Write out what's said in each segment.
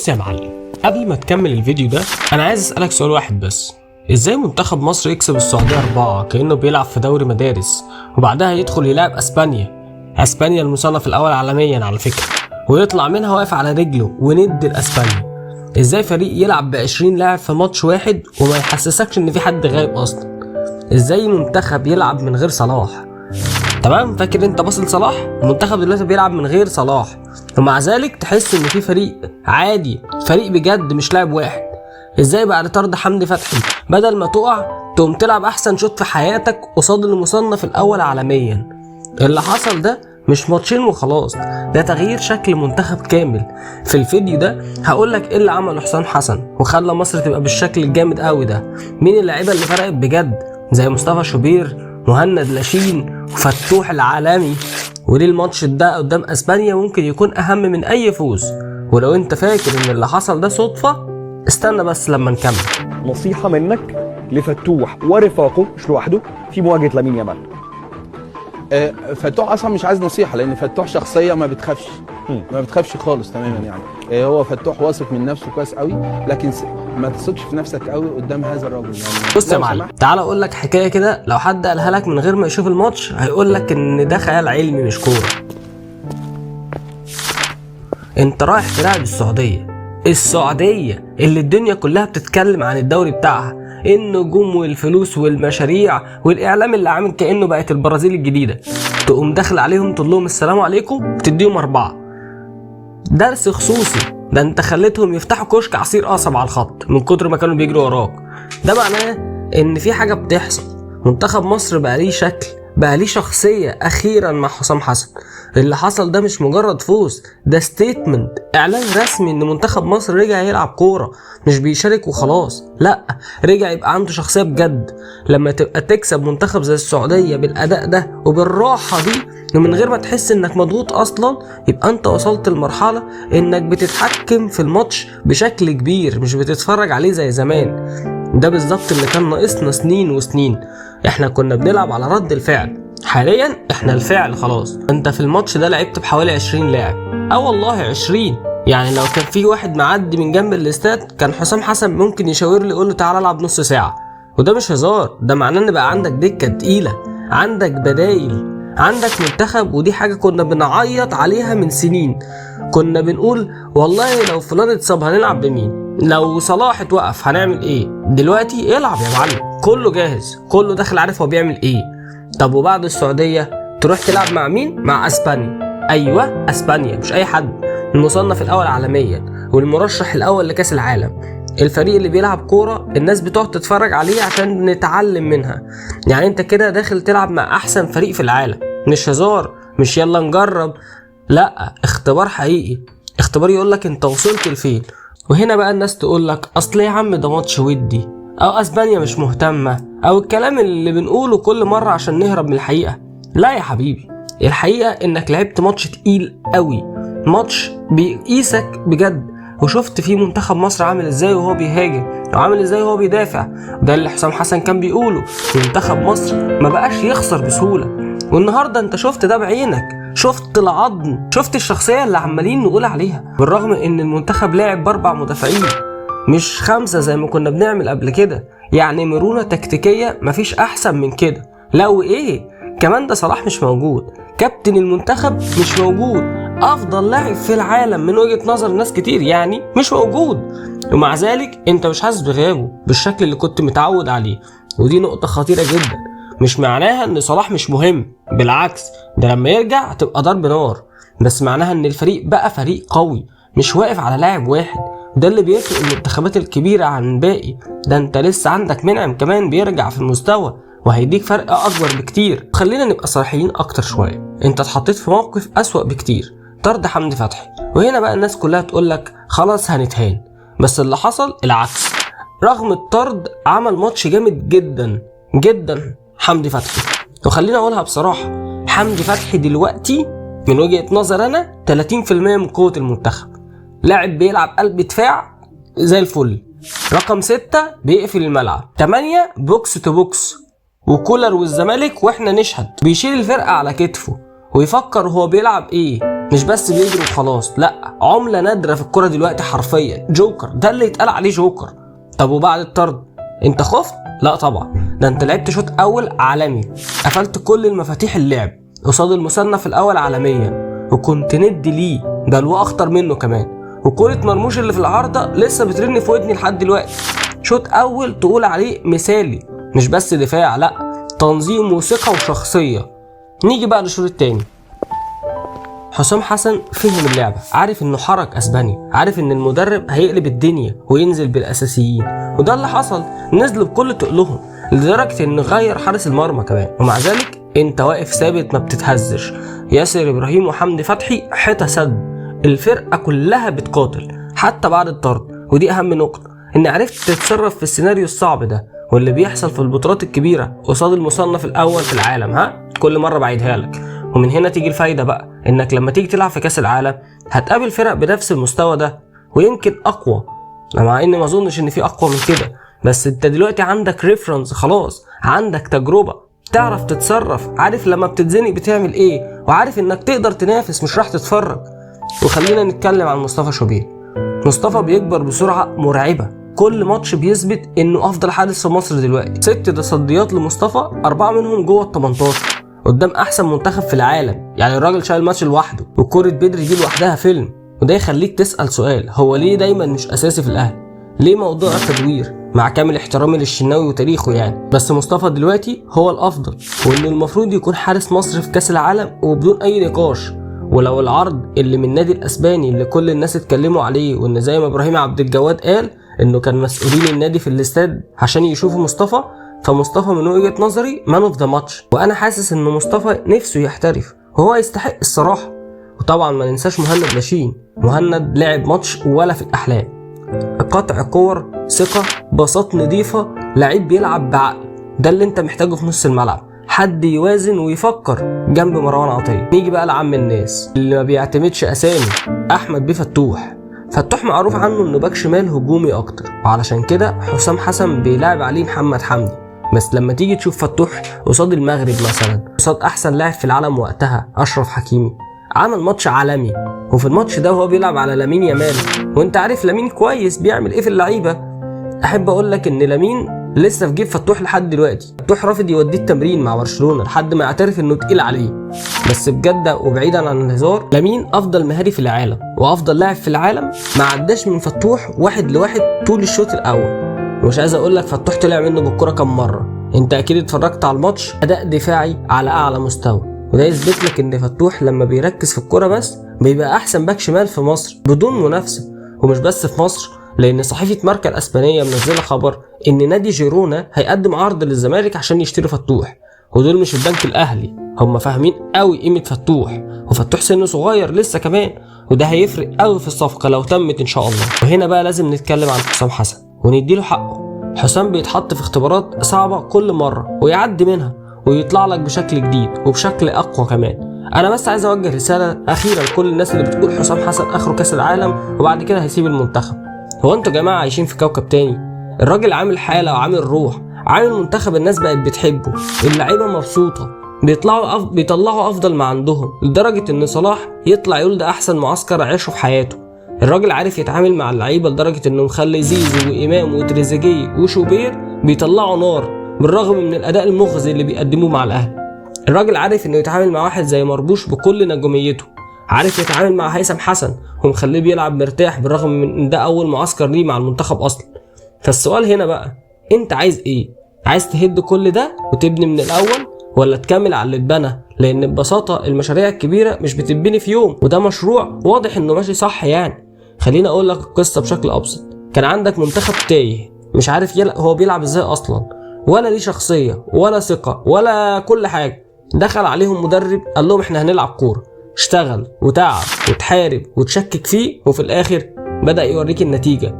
بص يا معلم، قبل ما تكمل الفيديو ده انا عايز اسألك سؤال واحد بس. ازاي منتخب مصر يكسب السعودية 4 كأنه بيلعب في دوري مدارس، وبعدها يدخل يلعب اسبانيا المصنف الاول عالميا على فكرة، ويطلع منها واقف على رجله وند الاسبانيا؟ ازاي فريق يلعب ب20 لاعب في ماتش واحد وما يحسسكش ان في حد غايب اصلا؟ ازاي منتخب يلعب من غير صلاح؟ تمام، فاكر انت باصل صلاح؟ المنتخب دلوقتي بيلعب من غير صلاح، ومع ذلك تحس ان في فريق عادي، فريق بجد مش لاعب واحد. ازاي بعد طرد حمدي فتحي بدل ما تقع تقوم تلعب احسن شوط في حياتك قصاد المصنف الاول عالميا؟ اللي حصل ده مش ماتشين وخلاص، ده تغيير شكل منتخب كامل. في الفيديو ده هقولك ايه اللي عمله حسام حسن وخلى مصر تبقى بالشكل الجامد قوي ده، مين اللعيبه اللي فرقت بجد زي مصطفى شوبير، مهند لاشين، وفتوح العالمي، وليه الماتش ده قدام اسبانيا ممكن يكون اهم من اي فوز. ولو انت فاكر ان اللي حصل ده صدفة استنى بس لما نكمل. نصيحة منك لفتوح ورفاقه مش لوحده في مواجهة لامين يامال. فتوح اصلا مش عايز نصيحه، لان فتوح شخصيه ما بتخافش خالص تماما يعني. هو فتوح واثق من نفسه كويس قوي، لكن ما تثقش في نفسك قوي قدام هذا الرجل يعني. بص يا معلم، تعال اقول لك حكايه كده، لو حد قالها لك من غير ما يشوف الماتش هيقول لك ان ده خيال علمي مش كوره. انت رايح تلعب السعوديه اللي الدنيا كلها بتتكلم عن الدوري بتاعها، النجوم والفلوس والمشاريع والاعلام اللي عامل كانه بقت البرازيل الجديده، تقوم داخل عليهم تقول لهم السلام عليكم وتديهم 4 درس خصوصي. ده انت خليتهم يفتحوا كشك عصير قصب على الخط من كتر ما كانوا بيجروا وراك. ده معناه ان في حاجه بتحصل. منتخب مصر بقى ليه شكل، بقى ليه شخصيه اخيرا مع حسام حسن. اللي حصل ده مش مجرد فوز، ده ستيتمنت، اعلان رسمي ان منتخب مصر رجع يلعب كوره، مش بيشارك وخلاص، لا رجع يبقى عنده شخصيه بجد. لما تبقى تكسب منتخب زي السعوديه بالاداء ده وبالراحه دي ومن غير ما تحس انك مضغوط اصلا، يبقى انت وصلت لمرحله انك بتتحكم في الماتش بشكل كبير، مش بتتفرج عليه زي زمان. ده بالظبط اللي كان ناقصنا سنين وسنين. احنا كنا بنلعب على رد الفعل، حاليا احنا الفعل خلاص. انت في الماتش ده لعبت بحوالي 20 لاعب، والله 20. يعني لو كان في واحد معدي من جنب الاستاد كان حسام حسن ممكن يشاور لي يقول له تعالى العب نص ساعه. وده مش هزار، ده معناه ان بقى عندك دكه تقيله، عندك بدايل، عندك منتخب. ودي حاجه كنا بنعيط عليها من سنين، كنا بنقول والله لو فلان اتصاب هنلعب بمين، لو صلاح اتوقف هنعمل ايه. دلوقتي العب يا معلم، كله جاهز، كله داخل عارف هو بيعمل ايه. طب وبعد السعوديه تروح تلعب مع مين؟ مع اسبانيا. ايوه اسبانيا، مش اي حد، المصنف الاول عالميا والمرشح الاول لكاس العالم. الفريق اللي بيلعب كوره الناس بتقعد تتفرج عليه عشان نتعلم منها. يعني انت كده داخل تلعب مع احسن فريق في العالم، مش هزار، مش يلا نجرب، لا اختبار حقيقي، اختبار يقولك انت وصلت لفين. وهنا بقى الناس تقولك اصل يا عم ده ماتش ودي، او اسبانيا مش مهتمه، او الكلام اللي بنقوله كل مره عشان نهرب من الحقيقه. لا يا حبيبي، الحقيقه انك لعبت ماتش تقيل قوي، ماتش بيقيسك بجد، وشفت فيه منتخب مصر عامل ازاي وهو بيهاجم وعامل ازاي وهو بيدافع. ده اللي حسام حسن كان بيقوله، منتخب مصر ما بقاش يخسر بسهوله. والنهارده انت شفت ده بعينك، شفت العظم، شفت الشخصيه اللي عمالين نقول عليها. بالرغم ان المنتخب لاعب ب4 مدافعين مش 5 زي ما كنا بنعمل قبل كده، يعني مرونة تكتيكية مفيش احسن من كده. لا وايه كمان، ده صلاح مش موجود، كابتن المنتخب مش موجود، افضل لاعب في العالم من وجهة نظر ناس كتير يعني مش موجود، ومع ذلك انت مش حاسس بغيابه بالشكل اللي كنت متعود عليه. ودي نقطة خطيرة جدا، مش معناها ان صلاح مش مهم، بالعكس ده لما يرجع هتبقى ضرب نار، بس معناها ان الفريق بقى فريق قوي مش واقف على لاعب واحد. ده اللي بيفرق المنتخبات الكبيرة عن الباقي. ده انت لسه عندك منعم كمان بيرجع في المستوى وهيديك فرق اكبر بكتير. خلينا نبقى صريحين اكتر شوية، انت اتحطيت في موقف اسوأ بكتير، طرد حمدي فتحي. وهنا بقى الناس كلها تقولك خلاص هنتهان، بس اللي حصل العكس. رغم الطرد عمل ماتش جامد جدا جدا حمدي فتحي. وخلينا اقولها بصراحة، حمدي فتحي دلوقتي من وجهة نظر انا 30% من قوة المنتخب. لاعب بيلعب قلب دفاع زي الفل، رقم 6 بيقفل الملعب، 8 بوكس تو بوكس، وكولر والزمالك واحنا نشهد بيشيل الفرقة على كتفه ويفكر هو بيلعب ايه. مش بس بيجري وخلاص، لا عملة نادرة في الكرة دلوقتي حرفيا، جوكر، ده اللي يتقال عليه جوكر. طب وبعد الطرد انت خفت؟ لا طبعا، ده انت لعبت شوط اول عالمي، قفلت كل المفاتيح اللعب قصاد المصنف الاول عالميا، وكنت ندي ليه بل واخطر منه كمان، وكرة مرموش اللي في العارضة لسه بترن في ودني لحد دلوقتي. شوط اول تقول عليه مثالي، مش بس دفاع، لا تنظيم وثقة وشخصية. نيجي بقى للشوط التاني. حسام حسن فهم اللعبة، عارف انه حرك اسبانيا، عارف ان المدرب هيقلب الدنيا وينزل بالاساسيين، وده اللي حصل، نزلوا بكل تقلهم لدرجة انه غير حارس المرمى كمان، ومع ذلك انت واقف ثابت ما بتتهزش. ياسر ابراهيم وحمدي فتحي حيطة سد، الفرقة كلها بتقاتل حتى بعد الطرد، ودي اهم نقطة، ان عرفت تتصرف في السيناريو الصعب ده واللي بيحصل في البطولات الكبيرة قصاد المصنف الاول في العالم. كل مرة بعيدها لك. ومن هنا تيجي الفايدة بقى، انك لما تيجي تلعب في كاس العالم هتقابل فرق بنفس المستوى ده ويمكن اقوى، مع اني ما اظنش ان في اقوى من كده، بس انت دلوقتي عندك ريفرنس، خلاص عندك تجربة، تعرف تتصرف، عارف لما بتتزنق بتعمل ايه، وعارف انك تقدر تنافس مش راح تتفرج. وخلينا نتكلم عن مصطفى شوبير. مصطفى بيكبر بسرعة مرعبة، كل ماتش بيثبت انه افضل حارس في مصر دلوقتي. 6 تصديات لمصطفى، 4 منهم جوه ال 18 قدام احسن منتخب في العالم، يعني الراجل شايل ماتش لوحده، وكرة بدري دي لوحدها فيلم. وده يخليك تسأل سؤال، هو ليه دايما مش اساسي في الاهلي؟ ليه موضوع التدوير؟ مع كامل احترامي للشناوي وتاريخه يعني، بس مصطفى دلوقتي هو الافضل، وانه المفروض يكون حارس مصر في كاس العالم وبدون اي نقاش. ولو العرض اللي من النادي الاسباني اللي كل الناس اتكلموا عليه، وان زي ما ابراهيم عبد الجواد قال انه كان مسؤولين النادي في الاستاد عشان يشوفوا مصطفى، فمصطفى من وجهة نظري مان اوف ذا ماتش، وانا حاسس ان مصطفى نفسه يحترف وهو يستحق الصراحه. وطبعا ما ننساش مهند لاشين، مهند لعب ماتش ولا في الاحلام، قطع كور، ثقه، باصات نظيفه، لعيب بيلعب بعقل، ده اللي انت محتاجه في نص الملعب، حد يوازن ويفكر جنب مروان عطيه. نيجي بقى لعم الناس اللي ما بيعتمدش اسامي، احمد بيه فتوح. فتوح معروف عنه انه باك شمال هجومي اكتر، وعلشان كده حسام حسن بيلعب عليه محمد حمدي. بس لما تيجي تشوف فتوح قصاد المغرب مثلا، قصاد احسن لاعب في العالم وقتها اشرف حكيمي، عمل ماتش عالمي، وفي الماتش ده هو بيلعب على لامين يامال، وانت عارف لامين كويس بيعمل ايه في اللعيبه. احب اقول لك ان لامين لسه في جيب فتوح لحد دلوقتي، فتوح رافض يوديه التمرين مع برشلونه لحد ما يعترف انه تقيل عليه. بس بجد وبعيدا عن الهزار، لامين افضل مهاري في العالم وافضل لاعب في العالم، ما عداش من فتوح 1-1 طول الشوط الاول. ومش عايز اقول لك فتوح طلع منه بالكره كم مره، انت اكيد اتفرجت على الماتش، اداء دفاعي على اعلى مستوى، وده يثبت لك ان فتوح لما بيركز في الكره بس بيبقى احسن باك شمال في مصر بدون منافسه. ومش بس في مصر، لان صحيفه ماركا الاسبانيه منزله خبر ان نادي جيرونا هيقدم عرض للزمالك عشان يشتري فتوح، ودول مش البنك الاهلي، هم فاهمين قوي قيمه فتوح، وفتوح سنه صغير لسه كمان، وده هيفرق قوي في الصفقه لو تمت ان شاء الله. وهنا بقى لازم نتكلم عن حسام حسن ونديله حقه. حسام بيتحط في اختبارات صعبه كل مره ويعدي منها ويطلع لك بشكل جديد وبشكل اقوى كمان. انا بس عايز اوجه رساله اخيره لكل الناس اللي بتقول حسام حسن اخره كاس العالم وبعد كده هيسيب المنتخب. هو انتوا يا جماعه عايشين في كوكب تاني؟ الراجل عامل حاله وعامل روح، عامل منتخب الناس بقت بتحبه، اللعيبه مبسوطه، بيطلعوا افضل ما عندهم، لدرجه ان صلاح يطلع يقول ده احسن معسكر عاشه في حياته. الراجل عارف يتعامل مع اللعيبه لدرجه انه مخلي زيزو وامام وتريزيجيه وشوبير بيطلعوا نار بالرغم من الاداء المخزي اللي بيقدموه مع الاهلي. الراجل عارف انه يتعامل مع واحد زي مربوش بكل نجوميته، عارف يتعامل مع هيثم حسن ومخليه بيلعب مرتاح بالرغم من ان ده اول معسكر ليه مع المنتخب اصلا. فالسؤال هنا بقى، انت عايز ايه؟ عايز تهد كل ده وتبني من الاول، ولا تكمل على اللي اتبنى؟ لان ببساطه المشاريع الكبيره مش بتتبني في يوم، وده مشروع واضح انه ماشي صح يعني. خليني اقول لك القصه بشكل ابسط. كان عندك منتخب تايه مش عارف هو بيلعب ازاي اصلا، ولا ليه شخصيه ولا ثقه ولا كل حاجه. دخل عليهم مدرب قال لهم احنا هنلعب كوره، اشتغل وتعب وتحارب وتشكك فيه، وفي الاخر بدأ يوريك النتيجه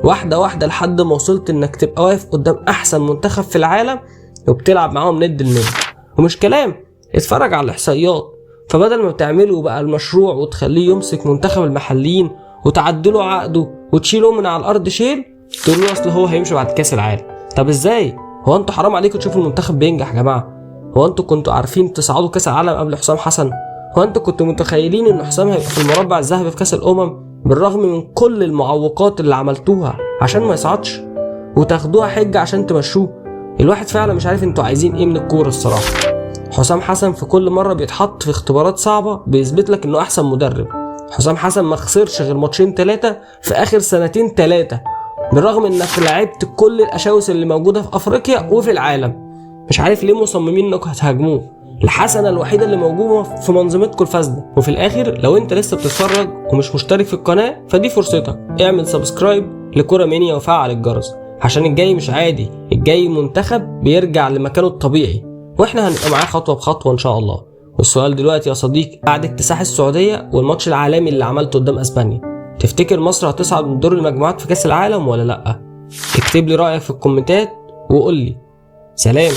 واحده واحده لحد ما وصلت انك تبقى واقف قدام احسن منتخب في العالم وبتلعب معاهم ند لند. ومش كلام، اتفرج على الاحصائيات. فبدل ما بتعمله بقى المشروع وتخليه يمسك منتخب المحليين وتعدله عقده وتشيله من على الارض شيل، تقول له اصل هو هيمشي بعد كاس العالم. طب ازاي؟ هو انتوا حرام عليكم تشوفوا المنتخب بينجح يا جماعه؟ هو انتوا كنتوا عارفين تصعدوا كاس العالم قبل حسام حسن؟ هو انتوا كنتوا متخيلين ان حسام هيبقى في المربع الذهبي في كاس الامم بالرغم من كل المعوقات اللي عملتوها عشان ما يصعدش، وتاخدوها حجه عشان تمشوه؟ الواحد فعلا مش عارف انتوا عايزين ايه من الكوره الصراحه. حسام حسن في كل مره بيتحط في اختبارات صعبه بيثبت لك انه احسن مدرب. حسام حسن ما خسرش غير ماتشين 3 في اخر سنتين 3، بالرغم انك لعبت كل الاشاوس اللي موجوده في افريقيا وفي العالم. مش عارف ليه مصممين انكم هتهاجموه، الحسنه الوحيده اللي موجوده في منظومتكم الفاسده. وفي الاخر لو انت لسه بتتفرج ومش مشترك في القناه فدي فرصتك، اعمل سبسكرايب لكرة مانيا وفعل الجرس عشان الجاي مش عادي، الجاي منتخب بيرجع لمكانه الطبيعي واحنا هنبقى معاه خطوه بخطوه ان شاء الله. والسؤال دلوقتي يا صديقي، بعد اكتساح السعوديه والماتش العالمي اللي عملته قدام اسبانيا، تفتكر مصر هتصعد من دور المجموعات في كاس العالم ولا لا؟ اكتب لي رايك في الكومنتات وقول لي. سلام.